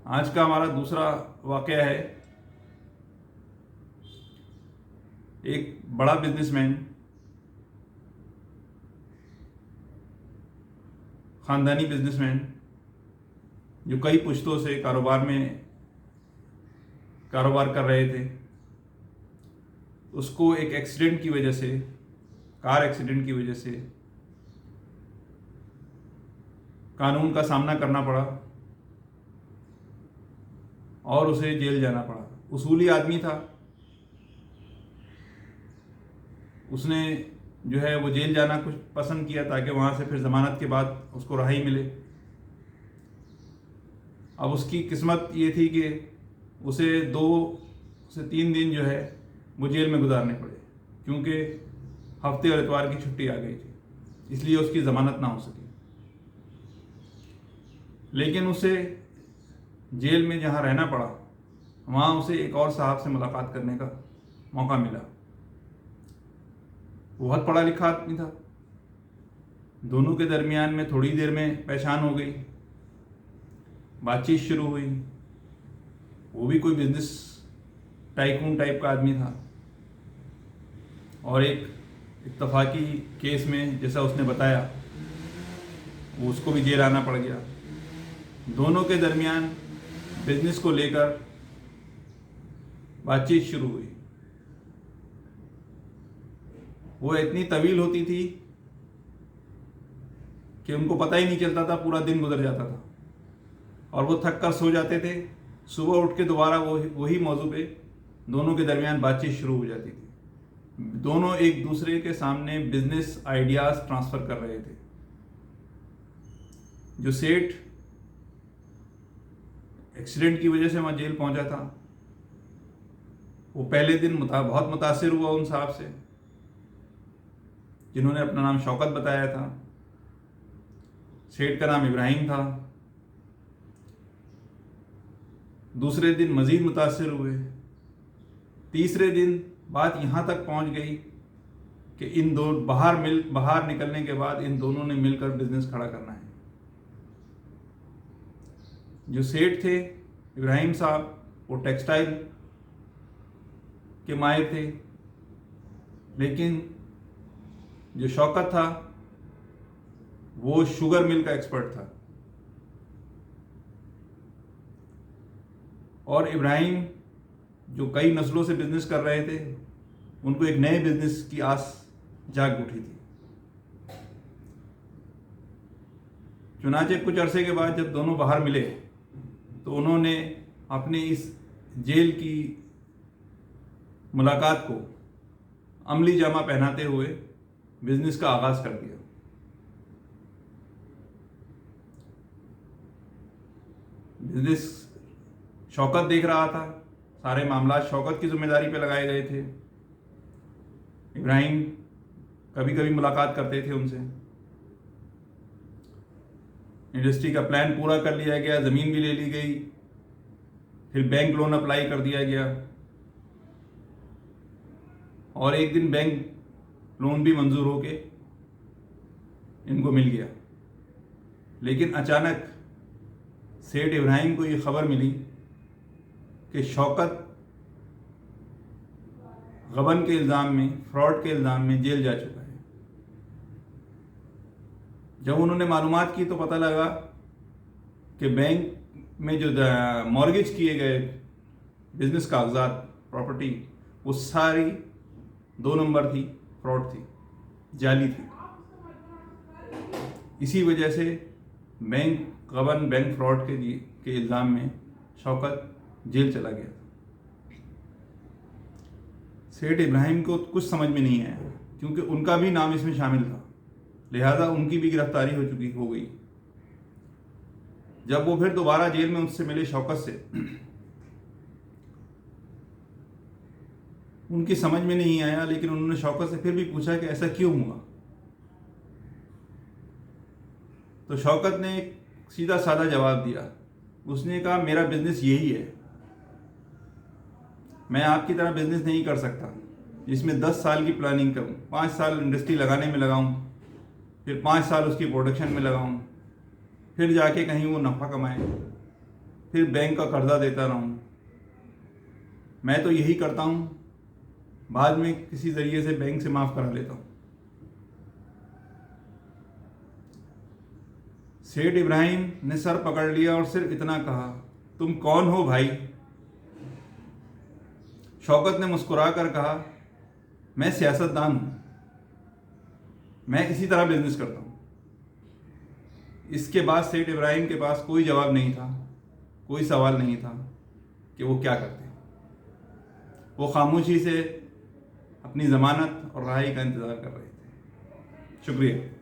आज का हमारा दूसरा वाकया है। एक बड़ा बिजनेसमैन, खानदानी बिजनेसमैन, जो कई पुश्तों से कारोबार कर रहे थे, उसको एक एक्सीडेंट की वजह से, कार एक्सीडेंट की वजह से कानून का सामना करना पड़ा और उसे जेल जाना पड़ा। उसूली आदमी था, उसने जो है वो जेल जाना कुछ पसंद किया ताकि वहाँ से फिर ज़मानत के बाद उसको रिहाई मिले। अब उसकी किस्मत ये थी कि उसे 2 से 3 दिन जो है वो जेल में गुजारने पड़े, क्योंकि हफ्ते और इतवार की छुट्टी आ गई थी, इसलिए उसकी ज़मानत ना हो सकी। लेकिन उसे जेल में जहाँ रहना पड़ा, वहाँ उसे एक और साहब से मुलाकात करने का मौका मिला। बहुत पढ़ा लिखा आदमी था। दोनों के दरमियान में थोड़ी देर में पहचान हो गई, बातचीत शुरू हुई। वो भी कोई बिजनेस टाइकून टाइप का आदमी था और एक इत्तफाकी केस में, जैसा उसने बताया, वो उसको भी जेल आना पड़ गया। दोनों के दरमियान बिजनेस को लेकर बातचीत शुरू हुई। वो इतनी तवील होती थी कि उनको पता ही नहीं चलता था, पूरा दिन गुजर जाता था और वो थक कर सो जाते थे। सुबह उठ के दोबारा वही मौजू पे दोनों के दरमियान बातचीत शुरू हो जाती थी। दोनों एक दूसरे के सामने बिजनेस आइडियाज ट्रांसफर कर रहे थे। जो सेठ एक्सीडेंट की वजह से वहाँ जेल पहुंचा था, वो पहले दिन बहुत मुतासिर हुआ उन साहब से, जिन्होंने अपना नाम शौकत बताया था। सेठ का नाम इब्राहिम था। दूसरे दिन मजीद मुतासिर हुए। तीसरे दिन बात यहाँ तक पहुँच गई कि इन दो बाहर निकलने के बाद इन दोनों ने मिलकर बिजनेस खड़ा करना है। जो सेठ थे इब्राहिम साहब, वो टेक्सटाइल के माहिर थे, लेकिन जो शौकत था वो शुगर मिल का एक्सपर्ट था। और इब्राहिम, जो कई नस्लों से बिजनेस कर रहे थे, उनको एक नए बिजनेस की आस जाग उठी थी। चुनाचे कुछ अरसे के बाद जब दोनों बाहर मिले तो उन्होंने अपने इस जेल की मुलाकात को अमली जामा पहनाते हुए बिजनेस का आगाज कर दिया। बिजनेस शौकत देख रहा था, सारे मामला शौकत की जिम्मेदारी पे लगाए गए थे। इब्राहिम कभी कभी मुलाकात करते थे उनसे। इंडस्ट्री का प्लान पूरा कर लिया गया, ज़मीन भी ले ली गई, फिर बैंक लोन अप्लाई कर दिया गया और एक दिन बैंक लोन भी मंजूर होके इनको मिल गया। लेकिन अचानक सेठ इब्राहिम को ये खबर मिली कि शौकत गबन के इल्ज़ाम में, फ्रॉड के इल्ज़ाम में जेल जा चुका है। जब उन्होंने मालूमात की तो पता लगा कि बैंक में जो मॉर्गेज किए गए बिजनेस कागजात, प्रॉपर्टी, वो सारी 2 नंबर थी, फ्रॉड थी, जाली थी। इसी वजह से बैंक फ्रॉड के इल्ज़ाम में शौकत जेल चला गया। सेठ इब्राहिम को कुछ समझ में नहीं आया, क्योंकि उनका भी नाम इसमें शामिल था, लिहाजा उनकी भी गिरफ्तारी हो गई। जब वो फिर दोबारा जेल में उससे मिले शौकत से, उनकी समझ में नहीं आया, लेकिन उन्होंने शौकत से फिर भी पूछा कि ऐसा क्यों हुआ। तो शौकत ने एक सीधा साधा जवाब दिया। उसने कहा, मेरा बिजनेस यही है, मैं आपकी तरह बिजनेस नहीं कर सकता जिसमें 10 साल की प्लानिंग करूं, 5 साल इंडस्ट्री लगाने में लगाऊं, फिर 5 साल उसकी प्रोडक्शन में लगाऊं, फिर जाके कहीं वो नफ़ा कमाए। फिर बैंक का कर्जा देता रहूं। मैं तो यही करता हूं, बाद में किसी जरिए से बैंक से माफ करा लेता हूं। सेठ इब्राहिम ने सर पकड़ लिया और सिर्फ इतना कहा, तुम कौन हो भाई? शौकत ने मुस्कुरा कर कहा, मैं सियासतदान हूं, मैं इसी तरह बिजनेस करता हूं। इसके बाद सेठ इब्राहिम के पास कोई जवाब नहीं था, कोई सवाल नहीं था कि वो क्या करते। वो खामोशी से अपनी जमानत और रहाई का इंतजार कर रहे थे। शुक्रिया।